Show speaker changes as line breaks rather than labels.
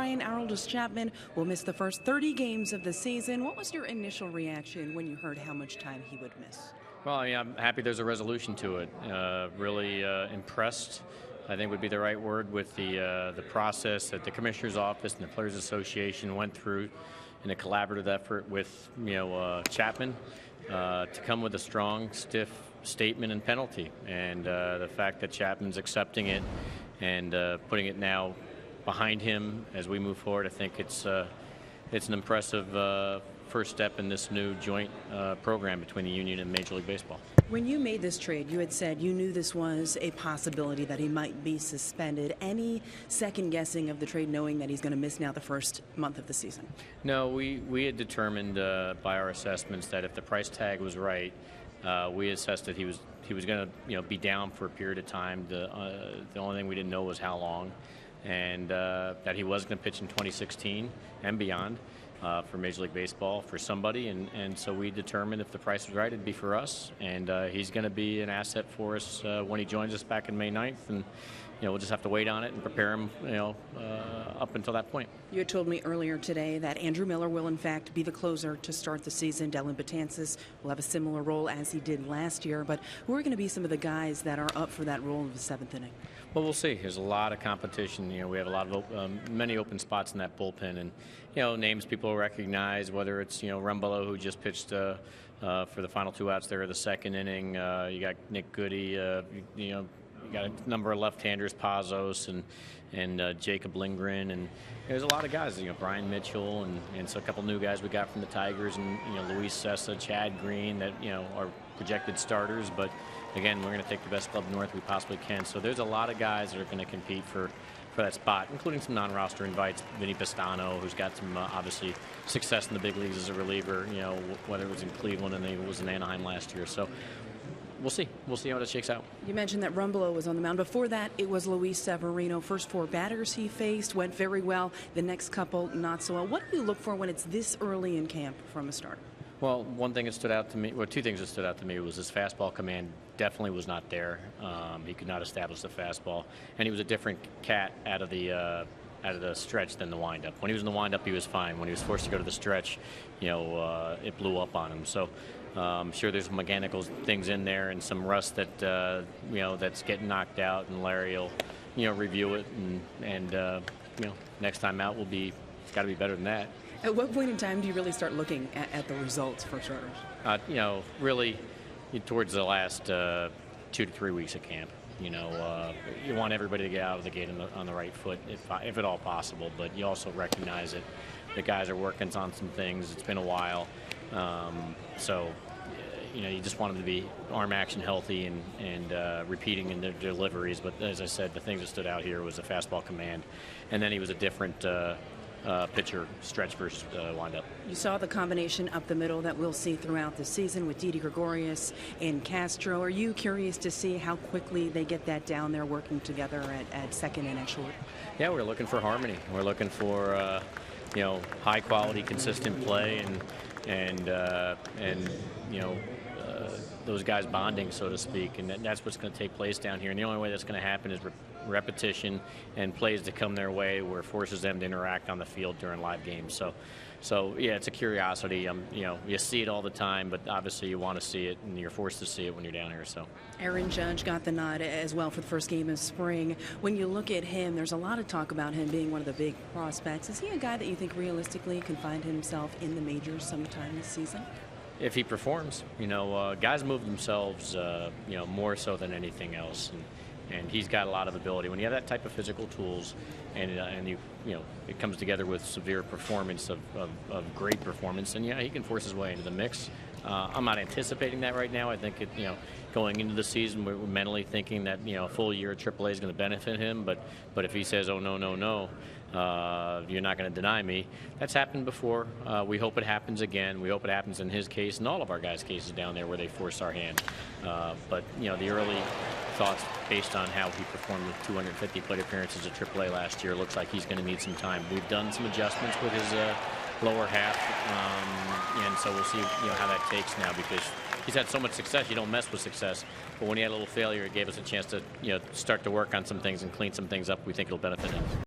Brian Chapman will miss the first 30 games of the season. What was your initial reaction when you heard how much time he would miss?
Well, I mean, I'm happy there's a resolution to it. Really impressed, I think would be the right word, with the process that the Commissioner's Office and the Players Association went through in a collaborative effort with Chapman to come with a strong, stiff statement and penalty. And the fact that Chapman's accepting it and putting it now behind him as we move forward, I think it's an impressive first step in this new joint program between the union and Major League Baseball.
When you made this trade, you had said you knew this was a possibility that he might be suspended. Any second guessing of the trade, knowing that he's going to miss now the first month of the season?
No, we had determined by our assessments that if the price tag was right, we assessed that he was going to be down for a period of time. The only thing we didn't know was how long, and that he was going to pitch in 2016 and beyond. For Major League Baseball, for somebody, and so we determined if the price was right, it'd be for us, and he's going to be an asset for us when he joins us back in May 9th, and we'll just have to wait on it and prepare him, up until that point.
You had told me earlier today that Andrew Miller will in fact be the closer to start the season. Dylan Betances will have a similar role as he did last year, but who are going to be some of the guys that are up for that role in the seventh inning?
Well, we'll see. There's a lot of competition. We have a lot of many open spots in that bullpen, and names people recognize. Whether it's Rumbelow, who just pitched for the final two outs there of the second inning. You got Nick Goody. You got a number of left-handers, Pazos and Jacob Lindgren, and there's a lot of guys. Brian Mitchell, and so a couple new guys we got from the Tigers, and Luis Sessa, Chad Green, that are projected starters, but. Again, we're going to take the best club north we possibly can. So there's a lot of guys that are going to compete for that spot, including some non-roster invites. Vinny Pastano, who's got some obviously success in the big leagues as a reliever. Whether it was in Cleveland and it was in Anaheim last year. So we'll see. We'll see how it shakes out.
You mentioned that Rumbelow was on the mound. Before that, it was Luis Severino. First four batters he faced went very well. The next couple, not so well. What do you look for when it's this early in camp from a starter?
Well, one thing that stood out to me, well, two things that stood out to me was his fastball command definitely was not there. He could not establish the fastball, and he was a different cat out of the stretch than the windup. When he was in the windup, he was fine. When he was forced to go to the stretch, it blew up on him. So I'm sure there's mechanical things in there and some rust that that's getting knocked out, and Larry will review it, and next time out it's got to be better than that.
At what point in time do you really start looking at the results for starters?
Really towards the last 2 to 3 weeks of camp. You want everybody to get out of the gate on the right foot, if at all possible. But you also recognize that the guys are working on some things. It's been a while, so you just want them to be arm action healthy and repeating in their deliveries. But as I said, the thing that stood out here was the fastball command, and then he was a different. Pitcher, stretch versus windup.
You saw the combination up the middle that we'll see throughout the season with Didi Gregorius and Castro. Are you curious to see how quickly they get that down there working together at second and at short?
Yeah, we're looking for harmony. We're looking for high quality, consistent play, and those guys bonding, so to speak, and that's what's going to take place down here. And the only way that's going to happen is repetition and plays that come their way where it forces them to interact on the field during live games. So yeah, it's a curiosity. You see it all the time, but obviously you want to see it, and you're forced to see it when you're down here. So
Aaron Judge got the nod as well for the first game of spring. When you look at him, there's a lot of talk about him being one of the big prospects. Is he a guy that you think realistically can find himself in the majors sometime this season?
If he performs, guys move themselves, more so than anything else, and he's got a lot of ability. When you have that type of physical tools, and it comes together with severe performance of great performance, and he can force his way into the mix. I'm not anticipating that right now. I think going into the season, we're mentally thinking that a full year at AAA is going to benefit him. But if he says, "Oh no, you're not going to deny me," that's happened before. We hope it happens again. We hope it happens in his case and all of our guys' cases down there where they force our hand. But the early thoughts based on how he performed with 250 plate appearances at AAA last year looks like he's going to need some time. We've done some adjustments with his lower half, and so we'll see how that takes now, because he's had so much success. You don't mess with success, but when he had a little failure, it gave us a chance to start to work on some things and clean some things up. We think it'll benefit him.